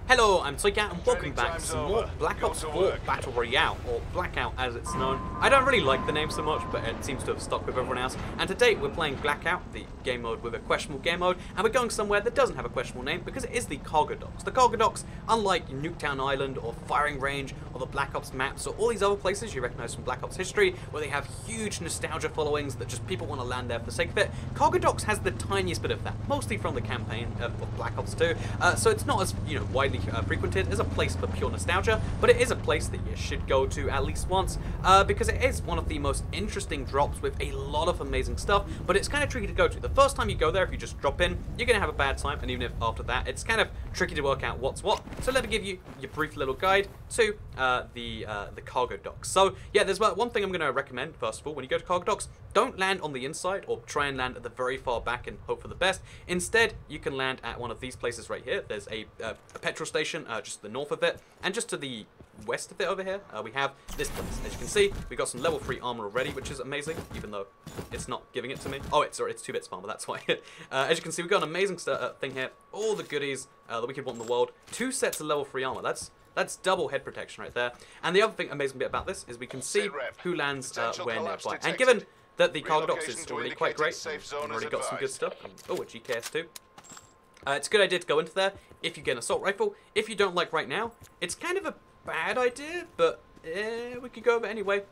Hello, I'm Blackout and welcome back to some more Black Ops 4 Battle Royale, or Blackout as it's known. I don't really like the name so much, but it seems to have stuck with everyone else. And today we're playing Blackout, the game mode with a questionable game mode, and we're going somewhere that doesn't have a questionable name because it is the Auger DOCKS. The Auger DOCKS, unlike Nuketown Island or Firing Range or the Black Ops maps or all these other places you recognize from Black Ops history, where they have huge nostalgia followings that just people want to land there for the sake of it, Auger DOCKS has the tiniest bit of that, mostly from the campaign of Black Ops 2. So it's not as widely frequented as a place for pure nostalgia, but it is a place that you should go to at least once because it is one of the most interesting drops with a lot of amazing stuff, but it's kind of tricky to go to. The first time you go there, if you just drop in, you're going to have a bad time, and even if after that, it's kind of tricky to work out what's what. So let me give you your brief little guide to the Auger DOCKS. So yeah, there's one thing I'm going to recommend. First of all, when you go to Auger DOCKS, don't land on the inside or try and land at the very far back and hope for the best. Instead, you can land at one of these places right here. There's a petrol station just to the north of it, and just to the west of it over here, we have this place. As you can see, we got some level 3 armor already, which is amazing, even though it's not giving it to me. Oh, it's 2 bits armor, that's why. As you can see, we've got an amazing thing here. All the goodies that we could want in the world. 2 sets of level 3 armor. That's double head protection right there. And the other amazing bit about this is we can see who lands where nearby. And given that the Auger DOCKS is already quite great, we've already got some good stuff. Oh, a GKS too. It's a good idea to go into there if you get an assault rifle. If you don't like right now, it's kind of a bad idea, but we could go over it anyway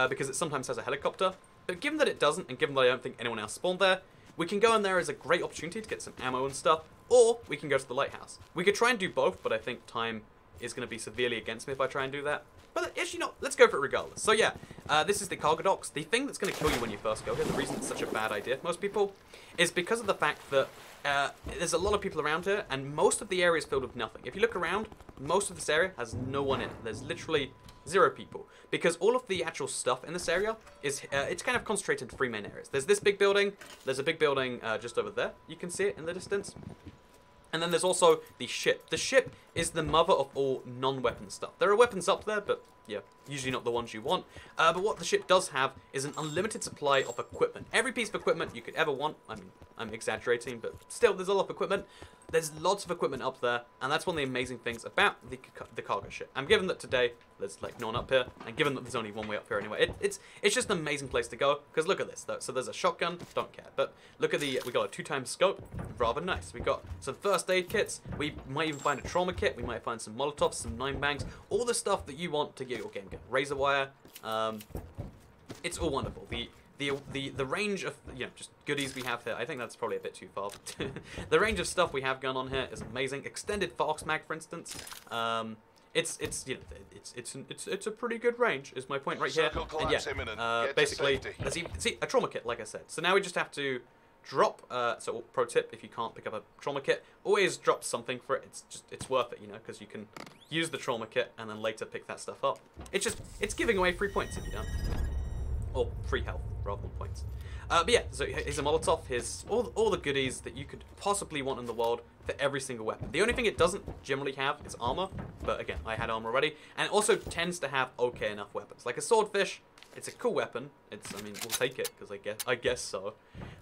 because it sometimes has a helicopter. But given that it doesn't, and given that I don't think anyone else spawned there, we can go in there as a great opportunity to get some ammo and stuff, or we can go to the lighthouse. We could try and do both, but I think time is going to be severely against me if I try and do that. But actually, no, let's go for it regardless. So yeah, this is the Auger DOCKS. The thing that's going to kill you when you first go here, the reason it's such a bad idea for most people, is because of the fact that there's a lot of people around here, and most of the area is filled with nothing. If you look around, most of this area has no one in it. There's literally 0 people, because all of the actual stuff in this area is it's kind of concentrated in 3 main areas. There's this big building, there's a big building just over there. You can see it in the distance. And then there's also the ship. The ship is the mother of all non-weapon stuff. There are weapons up there, but yeah, usually not the ones you want. But what the ship does have is an unlimited supply of equipment. Every piece of equipment you could ever want. I mean, I'm exaggerating, but still, there's a lot of equipment. There's lots of equipment up there, and that's one of the amazing things about the cargo ship. And given that today there's like no one up here, and given that there's only one way up here anyway, it's just an amazing place to go. Because look at this, though. So there's a shotgun, don't care. But look at we got a 2x scope, rather nice. We got some first aid kits. We might even find a trauma kit. We might find some Molotovs, some 9-bangs, all the stuff that you want to get your game going. Razor wire. It's all wonderful. The range of just goodies we have here, I think that's probably a bit too far. The range of stuff we have going on here is amazing. Extended Fox mag, for instance. It's a pretty good range, is my point right here. And yeah, basically, see a trauma kit, like I said. So now we just have to drop. So pro tip: if you can't pick up a trauma kit, always drop something for it. It's worth it, because you can use the trauma kit and then later pick that stuff up. It's giving away free points if you don't. Or free health, rather than points. But yeah, so here's a Molotov. Here's all the goodies that you could possibly want in the world for every single weapon. The only thing it doesn't generally have is armor. But again, I had armor already. And it also tends to have okay enough weapons. Like a swordfish, it's a cool weapon. I mean, we'll take it, because I guess so.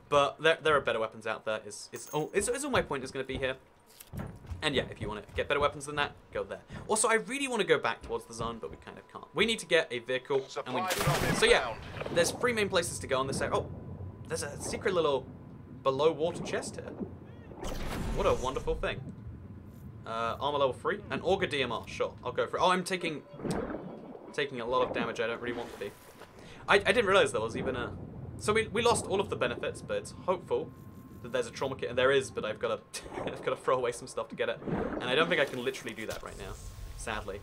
But there are better weapons out there. It's all my point is going to be here. And yeah, if you want to get better weapons than that, go there. Also, I really want to go back towards the zone, but we kind of can't. We need to get a vehicle, and we need to. So yeah, there's 3 main places to go on this area. Oh, there's a secret little below water chest here. What a wonderful thing. Armor level 3, and Auger DMR. Sure, I'll go for it. Oh, I'm taking a lot of damage I don't really want to be. I didn't realize there was even a. So we lost all of the benefits, but it's hopeful that there's a trauma kit, and there is, but I've got to throw away some stuff to get it, and I don't think I can literally do that right now, sadly.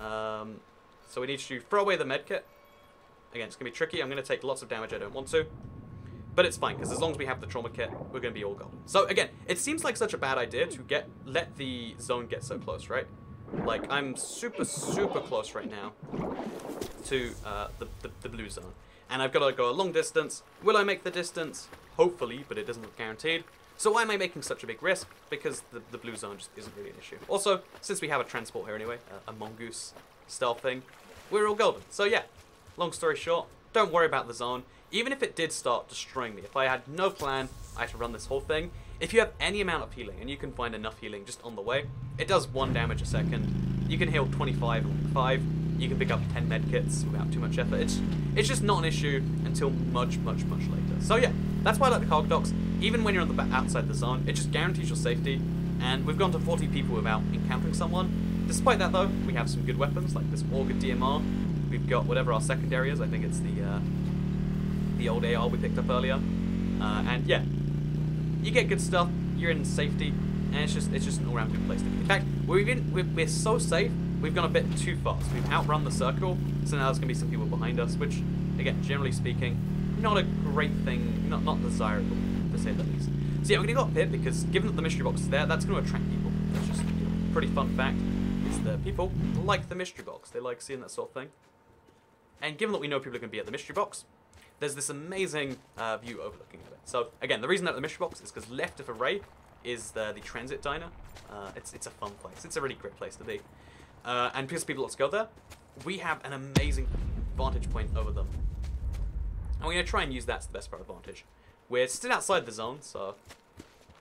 So we need to throw away the med kit. Again, it's gonna be tricky. I'm gonna take lots of damage I don't want to, but it's fine, because as long as we have the trauma kit, we're gonna be all golden. So again, it seems like such a bad idea to let the zone get so close, right? Like, I'm super close right now to the blue zone. And I've got to go a long distance. Will I make the distance? Hopefully, but it doesn't look guaranteed. So why am I making such a big risk? Because the blue zone just isn't really an issue. Also, since we have a transport here anyway, a mongoose stealth thing, we're all golden. So yeah, long story short, don't worry about the zone. Even if it did start destroying me, if I had no plan, I had to run this whole thing, If you have any amount of healing, and you can find enough healing just on the way, it does 1 damage a second. You can heal 25 and 5. You can pick up 10 medkits without too much effort. It's just not an issue until much later. So yeah, that's why I like the Auger DOCKS. Even when you're on the outside the zone, it just guarantees your safety. And we've gone to 40 people without encountering someone. Despite that though, we have some good weapons like this Auger DMR. We've got whatever our secondary is. I think it's the old AR we picked up earlier. And yeah, you get good stuff. You're in safety, and it's just an all-round good place to be. In fact, we're so safe. We've gone a bit too fast. We've outrun the circle, so now there's gonna be some people behind us, which, again, generally speaking, not a great thing, not desirable to say the least. So yeah, we're gonna go up here because given that the mystery box is there, that's gonna attract people. That's just a pretty fun fact. Is that people like the mystery box. They like seeing that sort of thing. And given that we know people are gonna be at the mystery box, there's this amazing view overlooking at it. So again, the reason that the mystery box is because left of Array is the transit diner. It's a fun place. It's a really great place to be. And because people like to go there, we have an amazing vantage point over them. And we're going to try and use that to the best of our advantage. We're still outside the zone, so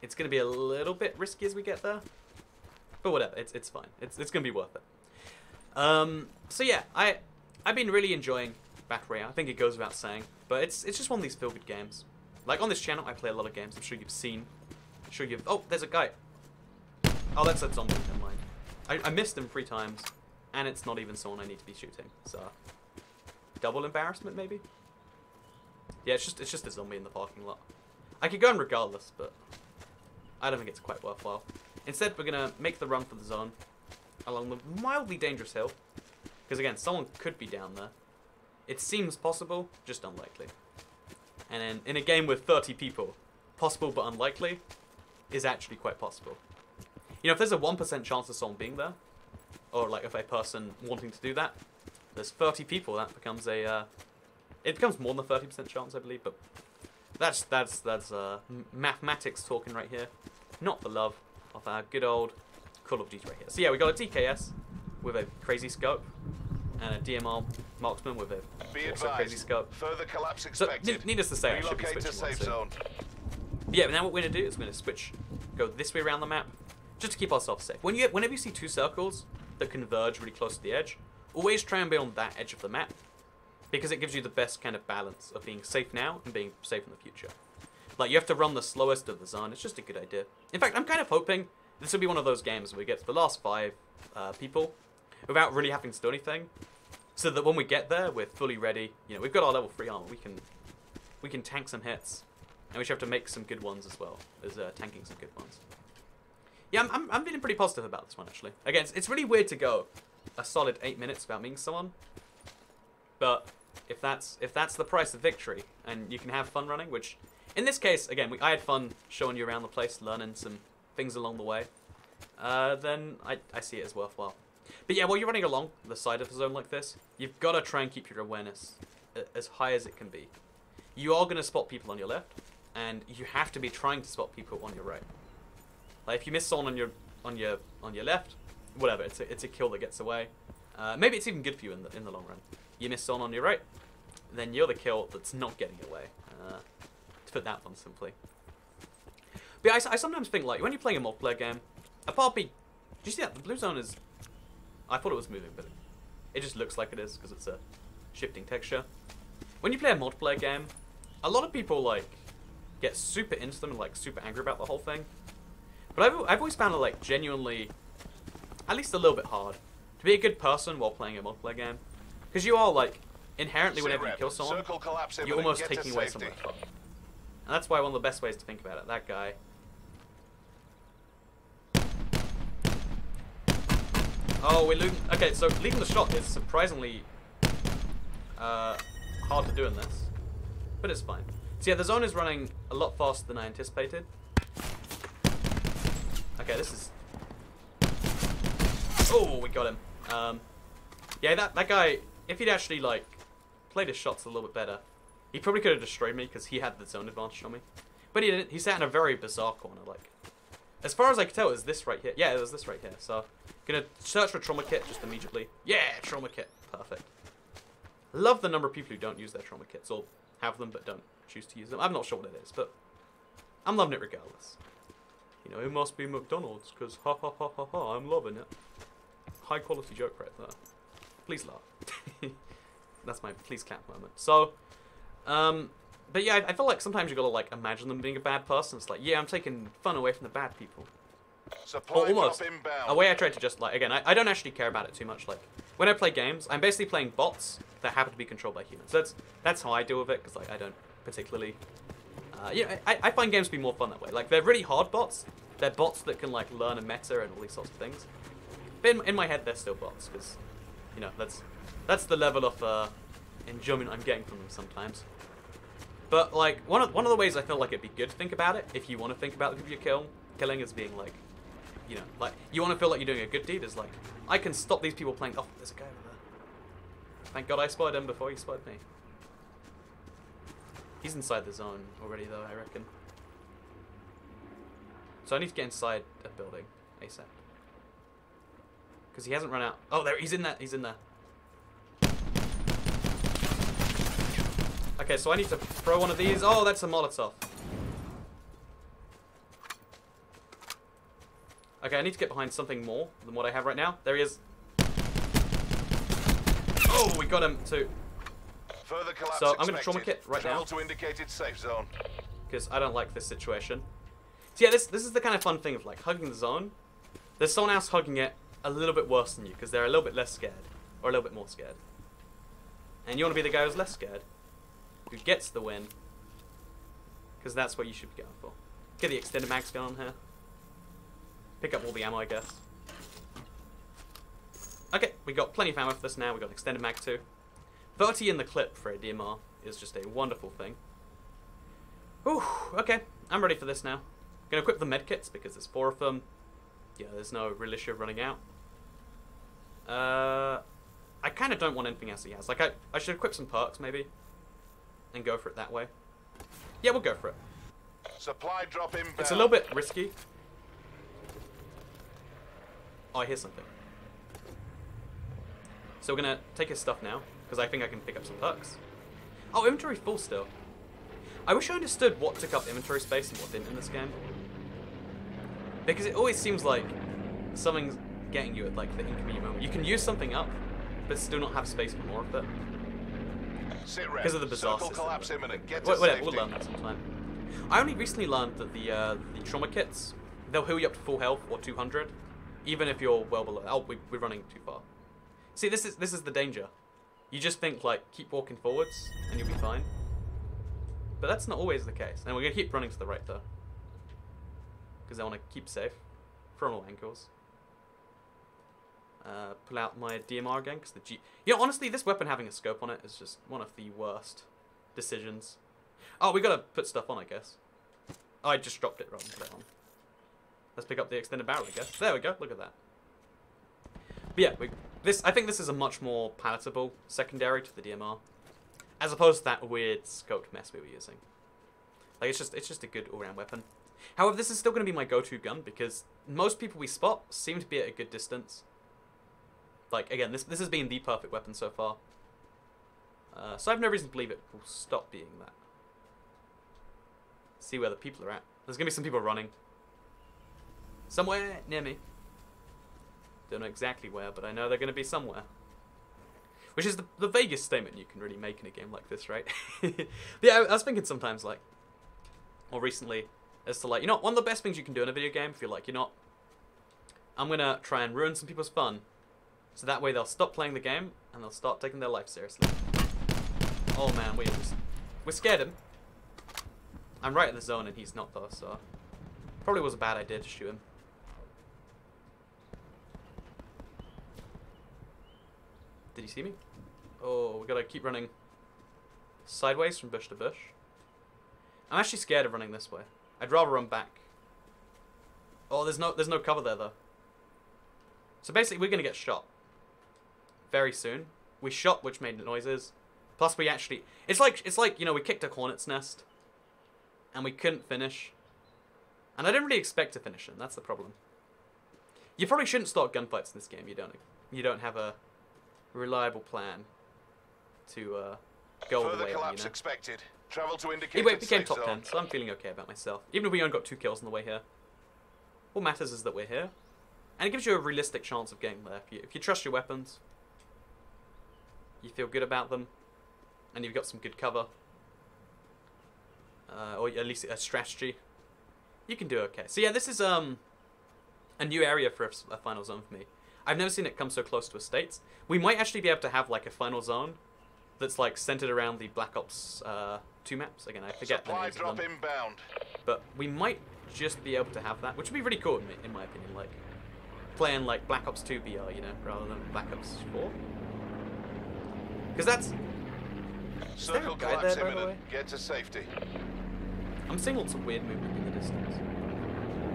it's going to be a little bit risky as we get there. But whatever, it's fine. It's going to be worth it. So yeah, I've been really enjoying Battle Royale. I think it goes without saying. But it's just one of these feel-good games. Like on this channel, I play a lot of games. I'm sure you've seen. I'm sure you've... Oh, there's a guy. Oh, that's a zombie. Never mind. I missed him 3 times, and it's not even someone I need to be shooting. So, double embarrassment maybe. Yeah, it's just a zombie in the parking lot. I could go in regardless, but I don't think it's quite worthwhile. Instead, we're gonna make the run for the zone along the mildly dangerous hill, because again, someone could be down there. It seems possible, just unlikely. And then in a game with 30 people, possible but unlikely is actually quite possible. You know, if there's a 1% chance of someone being there, or like if a person wanting to do that, there's 30 people, that becomes a, it becomes more than a 30% chance, I believe, but that's mathematics talking right here, not the love of our good old Call of Duty right here. So yeah, we got a DKS with a crazy scope, and a DMR marksman with a also crazy scope. Further collapse So, expected. needless to say, I should be Relocate to switching safe one soon. zone. But yeah, but now what we're going to do is we're going to switch, go this way around the map, just to keep ourselves safe. Whenever you see 2 circles that converge really close to the edge, always try and be on that edge of the map, because it gives you the best kind of balance of being safe now and being safe in the future. Like, you have to run the slowest of the zone. It's just a good idea. In fact, I'm kind of hoping this will be one of those games where we get to the last 5 people without really having to do anything, so that when we get there, we're fully ready. You know, we've got our level 3 armor. We can tank some hits, and we should have to make some good ones as well as tanking some good ones. Yeah, I'm feeling pretty positive about this one, actually. Again, it's really weird to go a solid 8 minutes without meeting someone. But if that's the price of victory, and you can have fun running, which, in this case, again, I had fun showing you around the place, learning some things along the way, then I see it as worthwhile. But yeah, while you're running along the side of the zone like this, you've got to try and keep your awareness as high as it can be. You are going to spot people on your left, and you have to be trying to spot people on your right. Like if you miss someone on your left, whatever, it's a kill that gets away. Maybe it's even good for you in the long run. You miss someone on your right, then you're the kill that's not getting away. To put that one simply. But yeah, I sometimes think like when you're playing a multiplayer game, a part of me, do you see that the blue zone is? I thought it was moving, but it just looks like it is because it's a shifting texture. When you play a multiplayer game, a lot of people like get super into them and like super angry about the whole thing. But I've always found it like genuinely, at least a little bit hard, to be a good person while playing a multiplayer game. Because you are like, inherently whenever you kill someone, you're almost taking away some of their fun. And that's why one of the best ways to think about it, that guy. Oh, we're losing. Okay, so leaving the shot is surprisingly hard to do in this. But it's fine. So yeah, the zone is running a lot faster than I anticipated. Okay, this is... Oh, we got him. Yeah, that guy, if he'd actually, like, played his shots a little bit better, he probably could have destroyed me because he had the zone advantage on me. But he didn't. He sat in a very bizarre corner, like... As far as I can tell, it was this right here. Yeah, it was this right here. So, gonna search for trauma kit just immediately. Yeah, trauma kit. Perfect. Love the number of people who don't use their trauma kits, or have them but don't choose to use them. I'm not sure what it is, but I'm loving it regardless. You know, it must be McDonald's, because ha ha ha ha ha, I'm loving it. High quality joke right there. Please laugh. That's my please clap moment. So, but yeah, I feel like sometimes you gotta like imagine them being a bad person. It's like, yeah, I'm taking fun away from the bad people. Or almost. A way I try to just like, again, I don't actually care about it too much. Like, when I play games, I'm basically playing bots that happen to be controlled by humans. That's how I deal with it, because like I don't particularly. Yeah, I find games to be more fun that way. Like, they're really hard bots. They're bots that can like learn a meta and all these sorts of things. But in my head, they're still bots, because you know that's the level of enjoyment I'm getting from them sometimes. But like one of the ways I feel like it'd be good to think about it, if you want to think about the people you're killing as being like, you know, like you want to feel like you're doing a good deed, is like, I can stop these people playing. Oh, there's a guy over there. Thank God I spotted him before he spotted me. He's inside the zone already though, I reckon. So I need to get inside a building ASAP. Because he hasn't run out. Oh, there, he's in there. He's in there. Okay, so I need to throw one of these. Oh, that's a Molotov. Okay, I need to get behind something more than what I have right now. There he is. Oh, we got him too. So I'm going to trauma kit right now. To indicated safe zone. Because I don't like this situation. So yeah, this is the kind of fun thing of like hugging the zone. There's someone else hugging it a little bit worse than you, because they're a little bit less scared. Or a little bit more scared. And you want to be the guy who's less scared. Who gets the win. Because that's what you should be going for. Get the extended mags going on here. Pick up all the ammo, I guess. Okay, we got plenty of ammo for this now. We got an extended mag too. 30 in the clip for a DMR is just a wonderful thing. Whew, okay, I'm ready for this now. Gonna equip the medkits because there's 4 of them. Yeah, there's no real issue of running out. I kind of don't want anything else he has. Like, I should equip some perks maybe. And go for it that way. Yeah, we'll go for it. Supply drop inbound. It's a little bit risky. Oh, I hear something. So we're gonna take his stuff now, because I think I can pick up some perks. Oh, inventory full still. I wish I understood what took up inventory space and what didn't in this game. Because it always seems like something's getting you at like the inconvenient moment. You can use something up, but still not have space for more of it. Because of the bizarre system. Whatever, we'll learn that sometime. I only recently learned that the trauma kits, they'll heal you up to full health or 200, even if you're well below. Oh, we're running too far. See, this is the danger. You just think like keep walking forwards and you'll be fine, but that's not always the case. And we're gonna keep running to the right though, because I want to keep safe from all angles. Pull out my DMR again, because the you know, honestly, this weapon having a scope on it is just one of the worst decisions. Oh, we gotta put stuff on, I guess. Oh, I just dropped it rather than put it on. Let's pick up the extended barrel, I guess. There we go, look at that. But yeah, I think this is a much more palatable secondary to the DMR, as opposed to that weird scoped mess we were using. Like, it's just a good all-round weapon. However, this is still going to be my go-to gun, because most people we spot seem to be at a good distance. Like, again, this has been the perfect weapon so far. So I have no reason to believe it will stop being that. See where the people are at. There's going to be some people running. Somewhere near me. Don't know exactly where, but I know they're going to be somewhere. Which is the vaguest statement you can really make in a game like this, right? Yeah, I was thinking sometimes, like, or recently, as to like, you know, one of the best things you can do in a video game, if you're like, you know, I'm going to try and ruin some people's fun. So that way they'll stop playing the game, and they'll start taking their life seriously. Oh man, we scared him. I'm right in the zone and he's not though, so probably was a bad idea to shoot him. Did he see me? Oh, we gotta keep running sideways from bush to bush. I'm actually scared of running this way. I'd rather run back. Oh, there's no cover there though. So basically we're gonna get shot very soon. We shot, which made noises. Plus we actually, it's like, you know, we kicked a hornet's nest and we couldn't finish. And I didn't really expect to finish him. That's the problem. You probably shouldn't start gunfights in this game. You don't have a reliable plan to go all the way. Collapse expected. Travel to indicate. Anyway, it became top 10, so I'm feeling okay about myself. Even if we only got 2 kills on the way here. What matters is that we're here. And it gives you a realistic chance of getting there. If you trust your weapons, you feel good about them, and you've got some good cover, or at least a strategy, you can do okay. So yeah, this is a new area for a final zone for me. I've never seen it come so close to estates. We might actually be able to have like a final zone that's like centered around the Black Ops 2 maps. Again, I forget the names of them. Inbound. But we might just be able to have that, which would be really cool in my opinion. Like playing like Black Ops 2 BR, you know, rather than Black Ops 4. Because that's... Circle collapse imminent. Get to safety. I'm seeing lots of weird movement in the distance.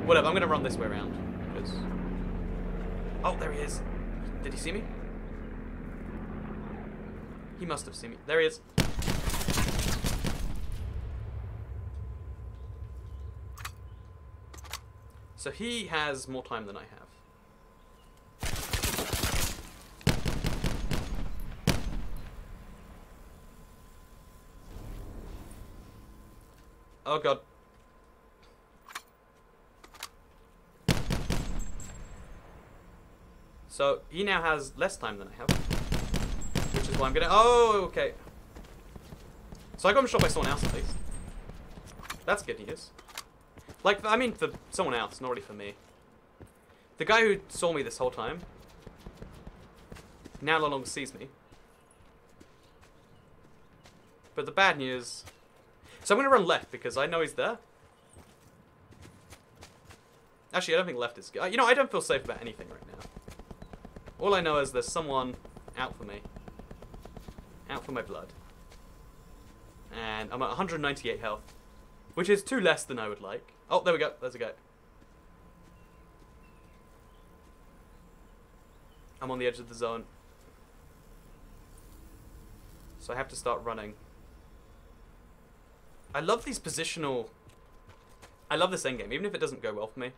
Whatever, I'm going to run this way around. Because... Oh, there he is. Did he see me? He must have seen me. There he is. So he has more time than I have. Oh god. So he now has less time than I have, which is why I'm gonna... Oh, okay. So I got him shot by someone else at least. That's good news. Like, I mean for someone else, not really for me. The guy who saw me this whole time now no longer sees me. But the bad news... So I'm going to run left because I know he's there. Actually, I don't think left is good. You know, I don't feel safe about anything right now. All I know is there's someone out for me. Out for my blood. And I'm at 198 health. Which is 2 less than I would like. Oh, there we go. There's a guy. I'm on the edge of the zone. So I have to start running. I love these positional... I love this endgame, even if it doesn't go well for me.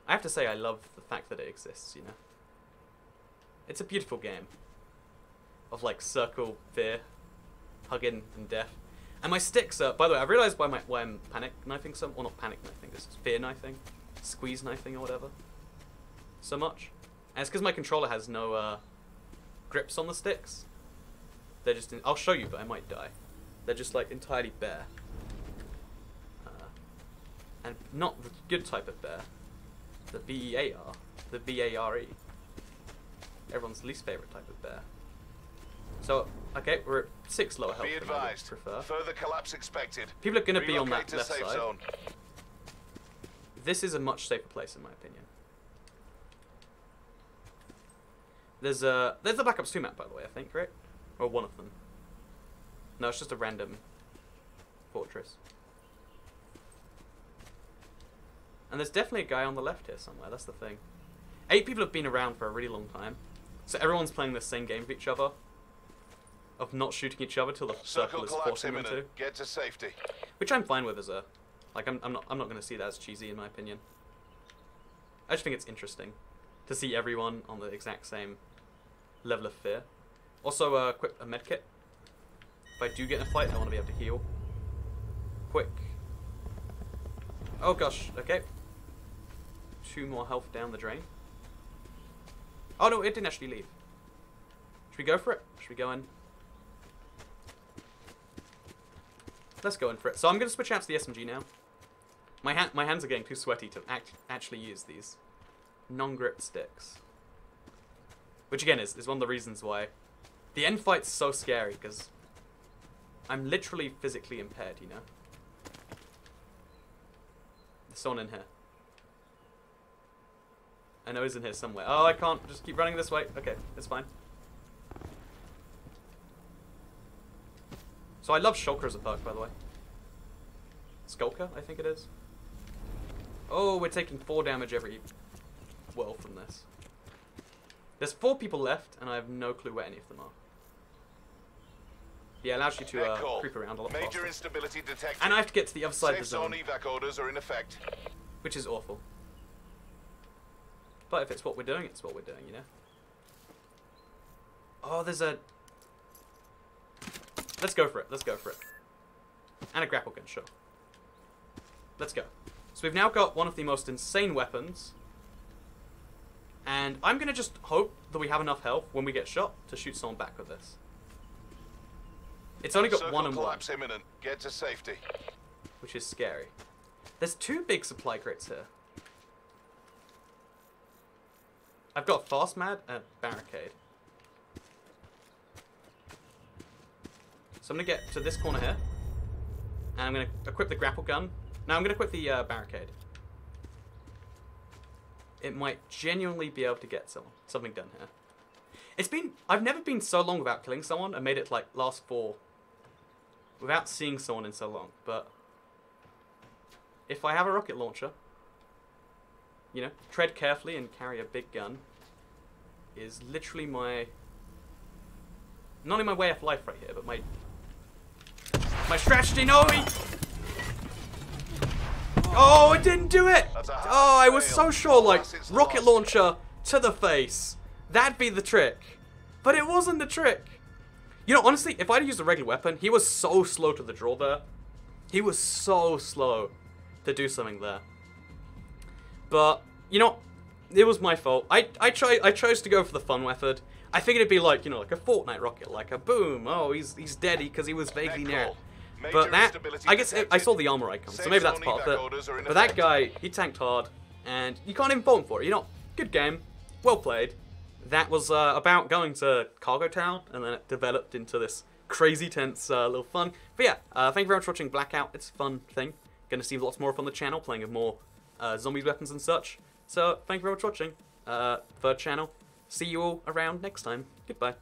I have to say I love the fact that it exists, you know. It's a beautiful game. Of like circle, fear, hugging, and death. And my sticks are... By the way, I realised why I'm panic knifing some... Well, not panic knifing, this is fear knifing. Squeeze knifing or whatever. So much. And it's because my controller has no grips on the sticks. They're just... I'll show you, but I might die. They're just like entirely bare. And not the good type of bear. The B-E-A-R. The B-A-R-E. Everyone's least favourite type of bear. So, okay, we're at 6 lower health. Be advised. Prefer. Further collapse expected. People are going to be on that Relocate left to safe side. zone. This is a much safer place in my opinion. There's the Black Ops 2 map, by the way, I think, right? Or one of them. No, it's just a random fortress. And there's definitely a guy on the left here somewhere, that's the thing. 8 people have been around for a really long time. So everyone's playing the same game with each other. Of not shooting each other till the circle is forcing them to. Get to safety. Which I'm fine with as a... Like, I'm not going to see that as cheesy in my opinion. I just think it's interesting to see everyone on the exact same level of fear. Also, equip a medkit. If I do get in a fight, I want to be able to heal. Quick. Oh gosh, okay. 2 more health down the drain. Oh no, it didn't actually leave. Should we go for it? Should we go in? Let's go in for it. So I'm going to switch out to the SMG now. My hands are getting too sweaty to actually use these non-grip sticks. Which again is one of the reasons why the end fight's so scary, because I'm literally physically impaired, you know? There's someone in here. I know he's in here somewhere. Oh, I can't. Just keep running this way. Okay, it's fine. So I love Shulker as a perk, by the way. Skulker, I think it is. Oh, we're taking 4 damage every whirl from this. There's 4 people left, and I have no clue where any of them are. Yeah, it allows you to creep around a lot faster. Major instability detected. And I have to get to the other side of the Safe zone. zone evac orders are in effect. Which is awful. But if it's what we're doing, it's what we're doing, you know? Oh, there's a... Let's go for it, let's go for it. And a grapple gun, sure. Let's go. So we've now got one of the most insane weapons. And I'm going to just hope that we have enough health when we get shot to shoot someone back with this. It's only got one and one. Collapse imminent. Get to safety. Which is scary. There's 2 big supply crates here. I've got fast mag and barricade. So I'm going to get to this corner here. And I'm going to equip the grapple gun. Now I'm going to equip the barricade. It might genuinely be able to get something done here. I've never been so long without killing someone and made it like last 4 without seeing someone in so long. But if I have a rocket launcher, you know, tread carefully and carry a big gun is literally my, not only my way of life right here, but my strategy. No, oh, it didn't do it! Oh, I was so sure, like, rocket launcher to the face. That'd be the trick. But it wasn't the trick. You know, honestly, if I'd used a regular weapon, he was so slow to the draw there. He was so slow to do something there. But, you know, it was my fault. I chose to go for the fun method. I figured it'd be like, you know, like a Fortnite rocket, like a boom. Oh, he's dead because he was vaguely near it. But that, I guess I saw the armor icon, so maybe that's part of it. But that guy, he tanked hard, and you can't even fault him for it. You know, good game, well played. That was about going to Cargo Town, and then it developed into this crazy tense little fun. But yeah, thank you very much for watching Blackout. It's a fun thing. Gonna see lots more of on the channel, playing with more zombies, weapons, and such. So thank you very much for watching. Third channel. See you all around next time. Goodbye.